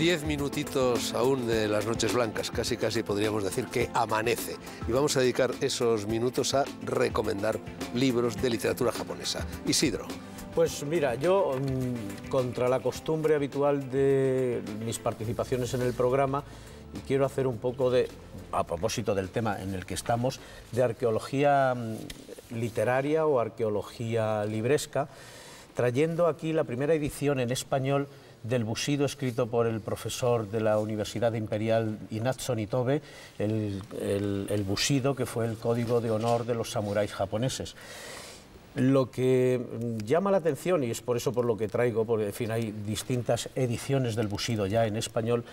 10 minutitos aún de las noches blancas, casi podríamos decir que amanece. Y vamos a dedicar esos minutos a recomendar libros de literatura japonesa. Isidro. Pues mira, yo, contra la costumbre habitual de mis participaciones en el programa, quiero hacer un poco de, a propósito del tema en el que estamos, de arqueología literaria o arqueología libresca, trayendo aquí la primera edición en español del Bushido, escrito por el profesor de la Universidad Imperial Inatsu Nitobe, el Bushido, que fue el código de honor de los samuráis japoneses. Lo que llama la atención, y es por eso por lo que traigo, porque en fin hay distintas ediciones del Bushido ya en español,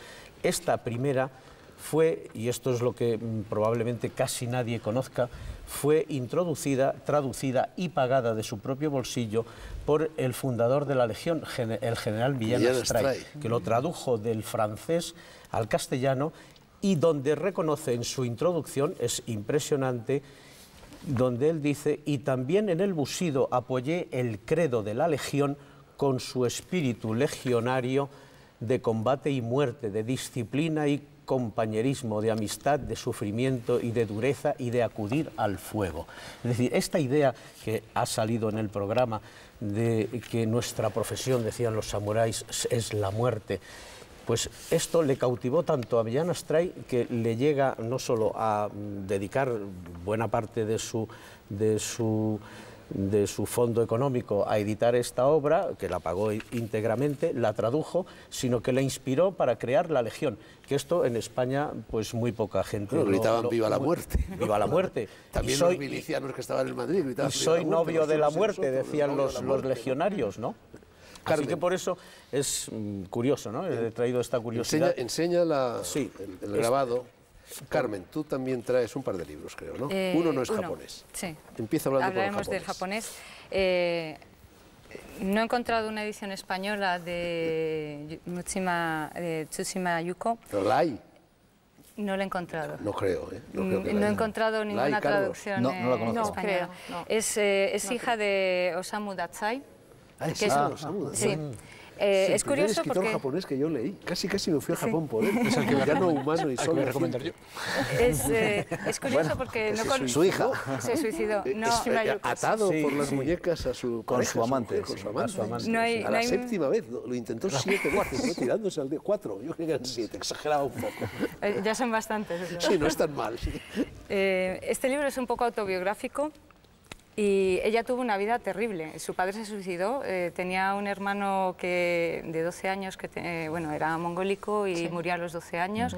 esta primera fue, y esto es lo que probablemente casi nadie conozca, fue introducida, traducida y pagada de su propio bolsillo por el fundador de la Legión, el general Villena Astray, que lo tradujo del francés al castellano, y donde reconoce en su introducción, es impresionante, donde él dice: y también en el Bushido apoyé el credo de la Legión con su espíritu legionario de combate y muerte, de disciplina y compañerismo, de amistad, de sufrimiento y de dureza y de acudir al fuego. Es decir, esta idea que ha salido en el programa de que nuestra profesión, decían los samuráis, es la muerte, pues esto le cautivó tanto a Villena Astray que le llega no solo a dedicar buena parte de su fondo económico a editar esta obra, que la pagó íntegramente, la tradujo, sino que la inspiró para crear la Legión, que esto en España pues muy poca gente... Bueno, gritaban viva la muerte. Viva la muerte. También los milicianos que estaban en Madrid gritaban: soy novio de la muerte, decían los legionarios, ¿no? Así que por eso es curioso, ¿no? He traído esta curiosidad. Enseña el grabado. Carmen, tú también traes un par de libros, creo, ¿no? Uno no es japonés. Sí. Empieza hablando Hablaremos del japonés. No he encontrado una edición española de Tsushima Yuko. ¿Pero la hay? No la he encontrado. No creo, ¿eh? No he encontrado ninguna traducción española. Es hija de Osamu Dazai. Osamu Dazai. Sí. Es curioso porque... el japonés que yo leí. Casi me fui a Japón por él. Es el que ya no humano y solo recomendar yo. Es curioso porque no con su hija. Se suicidó. Atado por las muñecas a con su amante. A la séptima vez. Lo intentó 7 veces, ¿no? Tirándose al día 4. Yo creo que eran 7. Exageraba un poco. Ya son bastantes. Sí, no es tan mal. Sí. Este libro es un poco autobiográfico. Y ella tuvo una vida terrible. Su padre se suicidó, tenía un hermano de 12 años que era mongólico y murió a los 12 años,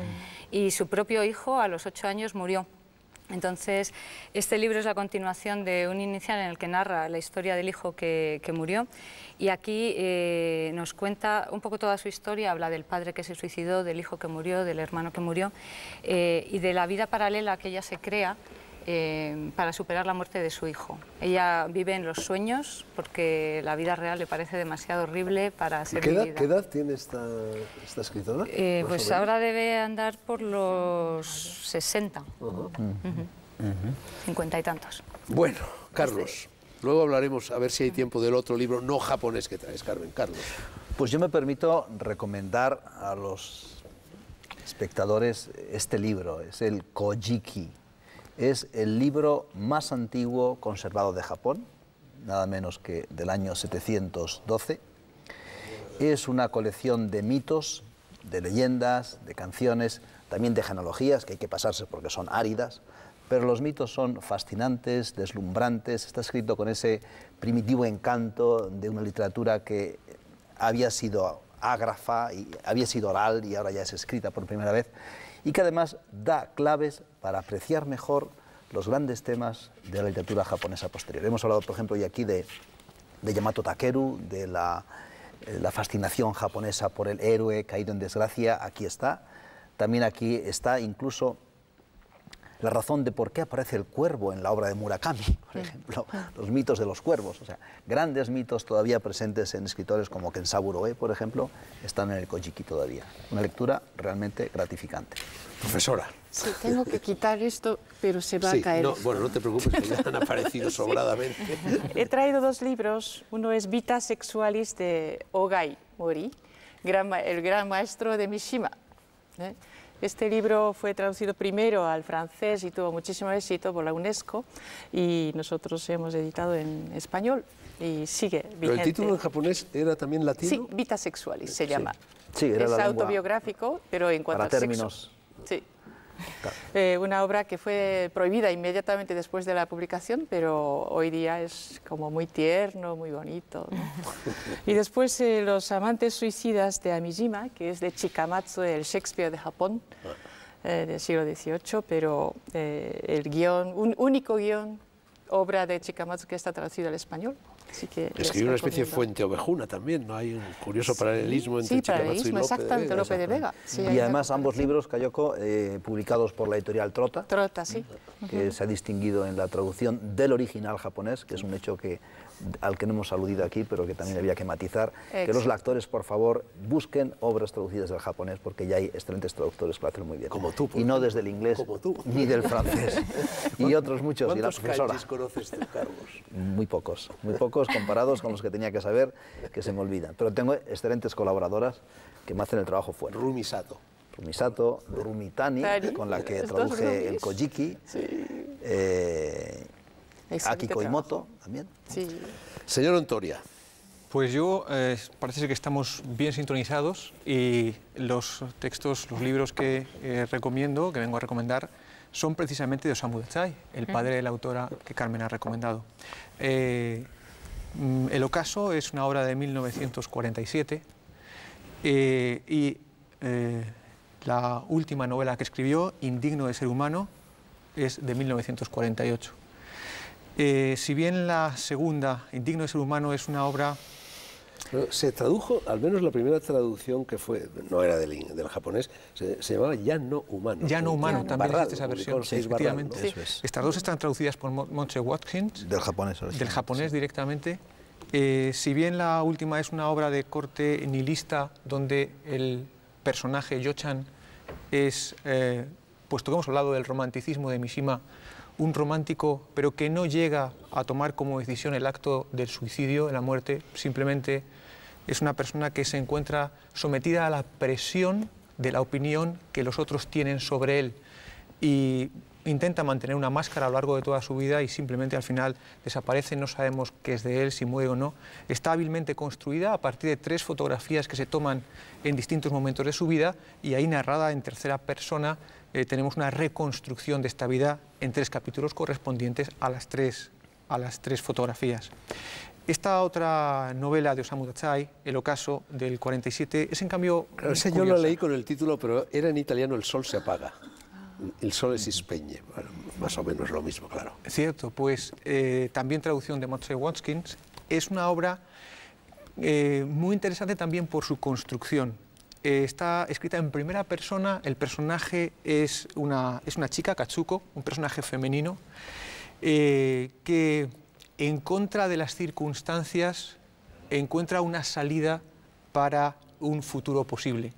y su propio hijo a los 8 años murió. Entonces, este libro es la continuación de un inicial en el que narra la historia del hijo que murió, y aquí nos cuenta un poco toda su historia, habla del padre que se suicidó, del hijo que murió, del hermano que murió, y de la vida paralela que ella se crea para superar la muerte de su hijo. Ella vive en los sueños porque la vida real le parece demasiado horrible para ser vivida. ¿Qué edad tiene esta escritora? Pues ahora debe andar por los 60, 50 y tantos. Bueno, Carlos, luego hablaremos a ver si hay tiempo del otro libro no japonés que traes, Carmen. Carlos. Pues yo me permito recomendar a los espectadores este libro, es el Kojiki. Es el libro más antiguo conservado de Japón, nada menos que del año 712. Es una colección de mitos, de leyendas, de canciones, también de genealogías, que hay que pasarse porque son áridas, pero los mitos son fascinantes, deslumbrantes. Está escrito con ese primitivo encanto de una literatura que había sido ágrafa, y había sido oral y ahora ya es escrita por primera vez, y que además da claves para apreciar mejor los grandes temas de la literatura japonesa posterior. Hemos hablado, por ejemplo, hoy aquí de Yamato Takeru, de la fascinación japonesa por el héroe caído en desgracia. Aquí está. También aquí está incluso la razón de por qué aparece el cuervo en la obra de Murakami, por ejemplo, los mitos de los cuervos. O sea, grandes mitos todavía presentes en escritores como Kensaburo Oe, por ejemplo, están en el Kojiki todavía. Una lectura realmente gratificante. Profesora. Sí, tengo que quitar esto, pero se va a caer. No, bueno, no te preocupes, que ya han aparecido sobradamente. He traído 2 libros. Uno es Vita Sexualis de Ogai Mori, el gran maestro de Mishima. Este libro fue traducido primero al francés y tuvo muchísimo éxito por la UNESCO, y nosotros hemos editado en español y sigue vigente. ¿Pero el título en japonés era también latino? Sí, Vita Sexualis se llama. Sí, era es la lengua autobiográfico, pero en cuanto para al términos. sexo. Sí. Una obra que fue prohibida inmediatamente después de la publicación, pero hoy día es como muy tierno, muy bonito, ¿no? Y después Los amantes suicidas de Amijima, que es de Chikamatsu, el Shakespeare de Japón, del siglo XVIII, pero el guión, un único guión, obra de Chikamatsu que está traducido al español. Escribió una especie de fuente ovejuna también, ¿no? Hay un curioso paralelismo entre Chikamatsu y Lope de Vega. Sí, y además ambos libros, Kayoko, publicados por la editorial Trota. Trota, sí. Que se ha distinguido en la traducción del original japonés, que es un hecho al que no hemos aludido aquí, pero que también había que matizar. Exacto. Que los lectores, por favor, busquen obras traducidas del japonés, porque ya hay excelentes traductores que lo hacen muy bien. Como tú. Y no desde el inglés, ni del francés. Y otros muchos. ¿Cuántos kanjis conoces tú, Carlos? Muy pocos comparados con los que tenía que saber, que se me olvidan. Pero tengo excelentes colaboradoras que me hacen el trabajo fuera. Rumi Sato, Rumi Tani, con la que traduje el Kojiki, Aki Koimoto también. Sí. Señor Ontoria. Pues yo, parece ser que estamos bien sintonizados, y los textos, los libros que recomiendo, que vengo a recomendar, son precisamente de Osamu Dazai, el padre de la autora que Carmen ha recomendado. El ocaso es una obra de 1947 y la última novela que escribió, Indigno de ser humano, es de 1948. Si bien la segunda, Indigno de ser humano, es una obra... Se tradujo, al menos la primera traducción que fue, no era del japonés, se llamaba Ya no humano. Ya no humano, también Barral, existe esa versión, sí, efectivamente. Barral, ¿no? Eso es. Estas dos están traducidas por Montse Watkins. Del japonés original. Del japonés directamente. Si bien la última es una obra de corte nihilista, donde el personaje Yo-chan es, puesto que hemos hablado del romanticismo de Mishima, un romántico, pero que no llega a tomar como decisión el acto del suicidio, de la muerte, simplemente es una persona que se encuentra sometida a la presión de la opinión que los otros tienen sobre él, y intenta mantener una máscara a lo largo de toda su vida, y simplemente al final desaparece, no sabemos qué es de él, si muere o no. Está hábilmente construida a partir de 3 fotografías que se toman en distintos momentos de su vida, y ahí, narrada en tercera persona, tenemos una reconstrucción de esta vida en 3 capítulos correspondientes a las tres fotografías. Esta otra novela de Osamu Dazai, El ocaso, del 47, es en cambio yo lo leí con el título, pero era en italiano El sol se apaga. El sol es ispegne, bueno, más o menos lo mismo, claro. Cierto, pues también traducción de Montse Watkins. Es una obra muy interesante también por su construcción. Está escrita en primera persona, el personaje es una chica, Katsuko, un personaje femenino, que en contra de las circunstancias encuentra una salida para un futuro posible.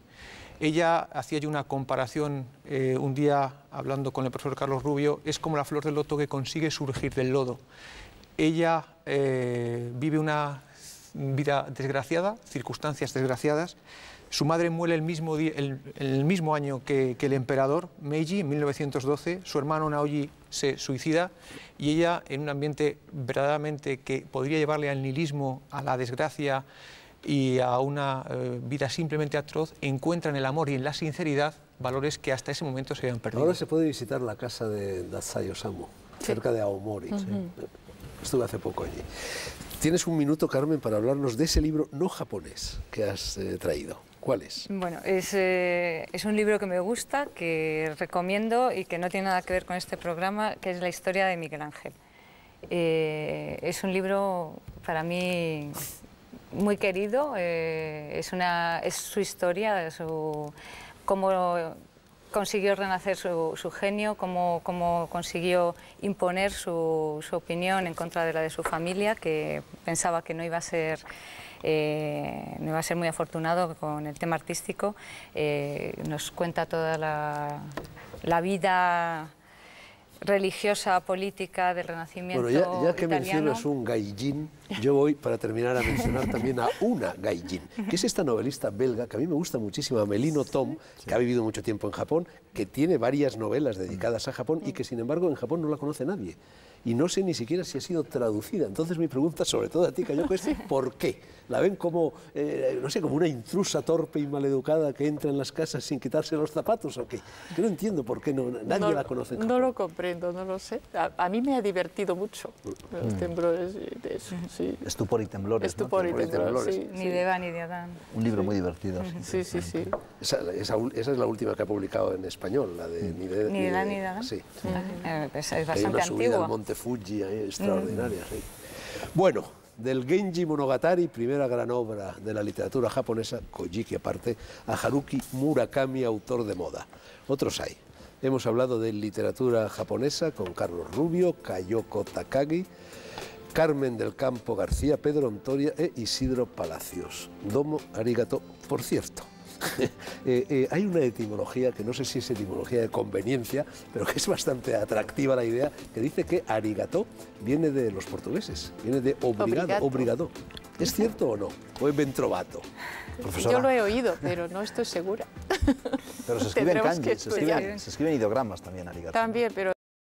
Ella hacía yo una comparación un día hablando con el profesor Carlos Rubio, es como la flor del loto que consigue surgir del lodo. Ella vive una vida desgraciada, circunstancias desgraciadas. Su madre muere el mismo año que el emperador Meiji, en 1912. Su hermano Naoji se suicida, y ella, en un ambiente verdaderamente que podría llevarle al nihilismo, a la desgracia y a una vida simplemente atroz, encuentra en el amor y en la sinceridad valores que hasta ese momento se habían perdido. Ahora se puede visitar la casa de Dazai Osamu, cerca de Aomori. Estuve hace poco allí. Tienes un minuto, Carmen, para hablarnos de ese libro no japonés que has traído. ¿Cuál es? Bueno, es un libro que me gusta, que recomiendo y que no tiene nada que ver con este programa, que es La historia de Miguel Ángel. Es un libro para mí muy querido, es su historia, cómo consiguió renacer su genio, cómo consiguió imponer su opinión en contra de la de su familia, que pensaba que no iba a ser muy afortunado con el tema artístico. Nos cuenta toda la vida religiosa, política del Renacimiento Bueno, ya que italiano. mencionas un gaijin, yo voy para terminar a mencionar también a una gaijin, que es esta novelista belga que a mí me gusta muchísimo, Amélie Nothomb, que ha vivido mucho tiempo en Japón, que tiene varias novelas dedicadas a Japón y que sin embargo en Japón no la conoce nadie. Y no sé ni siquiera si ha sido traducida. Entonces mi pregunta, sobre todo a ti, Kayoko, es ¿por qué? ¿La ven como, no sé, como una intrusa torpe y maleducada que entra en las casas sin quitarse los zapatos o qué? Yo no entiendo por qué nadie la conoce en Japón. No lo comprendo, no lo sé. A mí me ha divertido mucho los temblores de eso, sí. Estupor y temblores. Estupor y temblores, sí. Ni de Eva ni de Adán. Un libro muy divertido. Sí, sí, sí. Esa es la última que ha publicado en español, la de Ni de Eva ni de Adán. Sí. Pues es Hay bastante una subida al antigua. Monte Fuji extraordinaria. Sí. Bueno, del Genji Monogatari, primera gran obra de la literatura japonesa, Kojiki aparte, a Haruki Murakami, autor de moda. Otros hay. Hemos hablado de literatura japonesa con Carlos Rubio, Kayoko Takagi, Carmen del Campo García, Pedro Ontoria e Isidro Palacios. Domo arigato, por cierto. Hay una etimología, que no sé si es etimología de conveniencia, pero que es bastante atractiva la idea, que dice que arigato viene de los portugueses, viene de obrigado. ¿Es cierto o no? ¿O es ventrovato? Yo lo he oído, pero no estoy segura. Pero se escribe en Tendremos kanji, que se escriben ideogramas también, arigato. También, pero